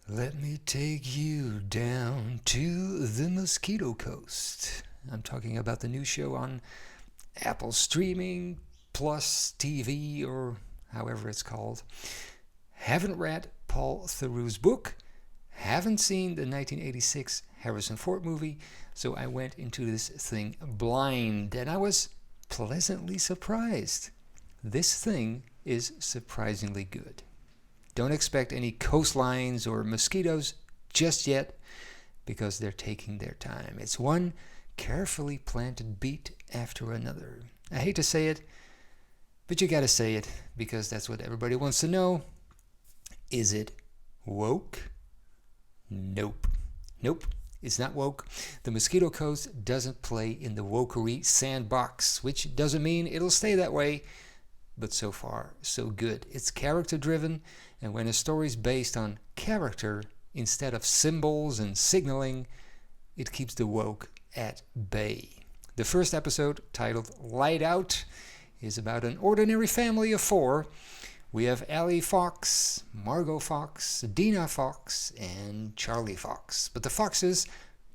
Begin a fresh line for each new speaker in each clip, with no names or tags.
Let me take you down to the Mosquito Coast. I'm talking about the new show on Apple Streaming Plus TV, or however it's called. Haven't read Paul Theroux's book, haven't seen the 1986 Harrison Ford movie, so I went into this thing blind, and I was pleasantly surprised. This thing is surprisingly good. Don't expect any coastlines or mosquitoes just yet, because they're taking their time. It's one carefully planted beat after another. I hate to say it, but you gotta say it, because that's what everybody wants to know. Is it woke? Nope. Nope, it's not woke. The Mosquito Coast doesn't play in the wokery sandbox, which doesn't mean it'll stay that way, but so far, so good. It's character driven, and when a story's based on character instead of symbols and signaling, it keeps the woke at bay. The first episode, titled Light Out, is about an ordinary family of four. We have Allie Fox, Margot Fox, Dina Fox, and Charlie Fox. But the Foxes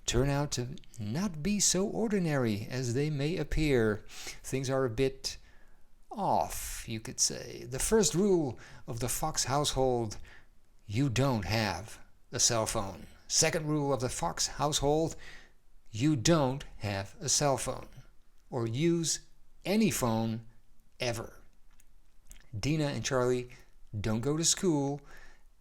turn out to not be so ordinary as they may appear. Things are a bit off, you could say. The first rule of the Fox household: you don't have a cell phone. Second rule of the Fox household: you don't have a cell phone or use any phone ever. Dina and Charlie don't go to school.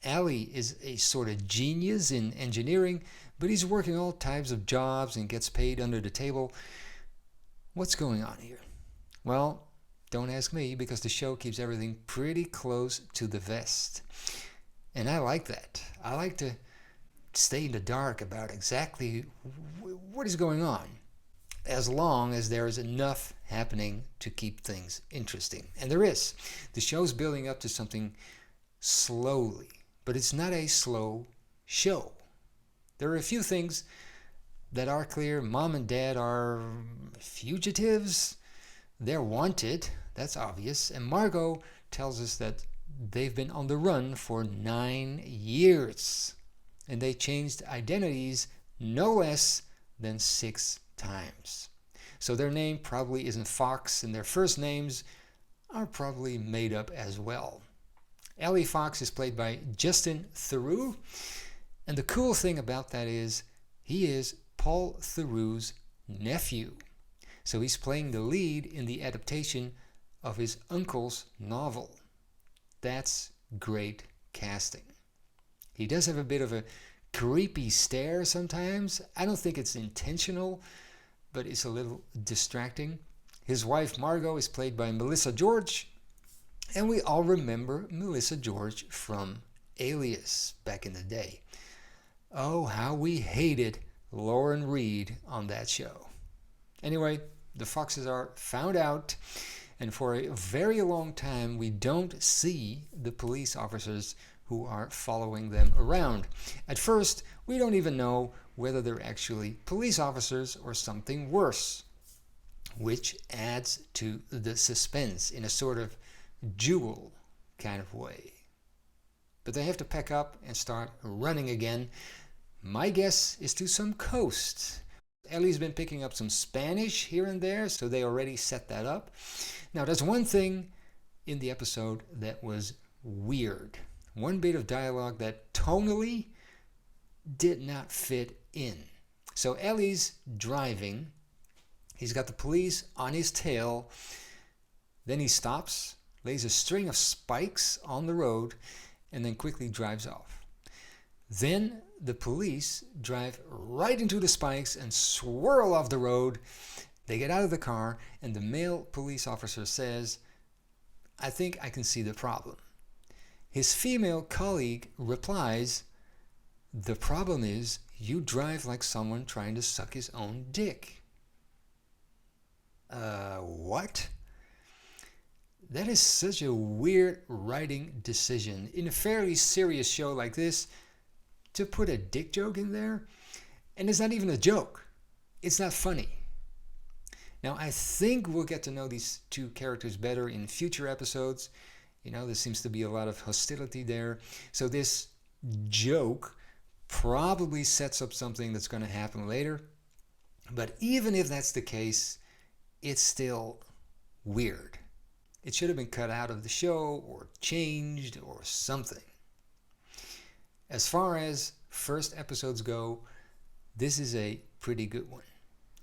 Allie is a sort of genius in engineering, but he's working all types of jobs and gets paid under the table. What's going on here? Well, don't ask me, because the show keeps everything pretty close to the vest. And I like that. I like to stay in the dark about exactly what is going on, as long as there is enough happening to keep things interesting. And there is. The show's building up to something slowly, but it's not a slow show. There are a few things that are clear. Mom and Dad are fugitives. They're wanted, that's obvious. And Margot tells us that they've been on the run for 9 years. And they changed identities no less than 6 times. So their name probably isn't Fox, and their first names are probably made up as well. Allie Fox is played by Justin Theroux. And the cool thing about that is he is Paul Theroux's nephew. So he's playing the lead in the adaptation of his uncle's novel. That's great casting. He does have a bit of a creepy stare sometimes. I don't think it's intentional, but it's a little distracting. His wife Margot is played by Melissa George, and we all remember Melissa George from Alias back in the day. Oh, how we hated Lauren Reed on that show. Anyway, the Foxes are found out, and for a very long time we don't see the police officers who are following them around. At first, we don't even know whether they're actually police officers or something worse, which adds to the suspense in a sort of Jewel kind of way. But they have to pack up and start running again. My guess is to some coast. Ellie's been picking up some Spanish here and there, so they already set that up. Now, there's one thing in the episode that was weird. One bit of dialogue that tonally did not fit in. So Ellie's driving. He's got the police on his tail. Then he stops, lays a string of spikes on the road, and then quickly drives off. Then the police drive right into the spikes and swirl off the road. They get out of the car, and the male police officer says, "I think I can see the problem." His female colleague replies, "The problem is you drive like someone trying to suck his own dick." What? That is such a weird writing decision in a fairly serious show like this, to put a dick joke in there. And it's not even a joke. It's not funny. Now, I think we'll get to know these two characters better in future episodes. There seems to be a lot of hostility there. So this joke probably sets up something that's going to happen later. But even if that's the case, it's still weird. It should have been cut out of the show or changed or something. As far as first episodes go, this is a pretty good one.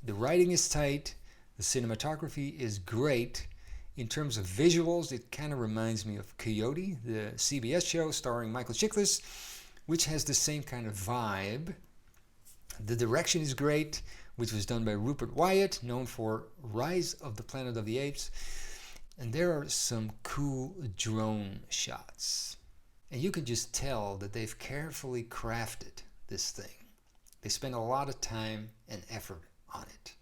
The writing is tight, the cinematography is great. In terms of visuals, it kind of reminds me of Coyote, the CBS show starring Michael Chiklis, which has the same kind of vibe. The direction is great, which was done by Rupert Wyatt, known for Rise of the Planet of the Apes. And there are some cool drone shots. And you can just tell that they've carefully crafted this thing. They spent a lot of time and effort on it.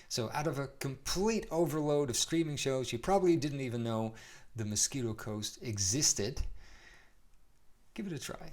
So out of a complete overload of streaming shows, you probably didn't even know the Mosquito Coast existed. Give it a try.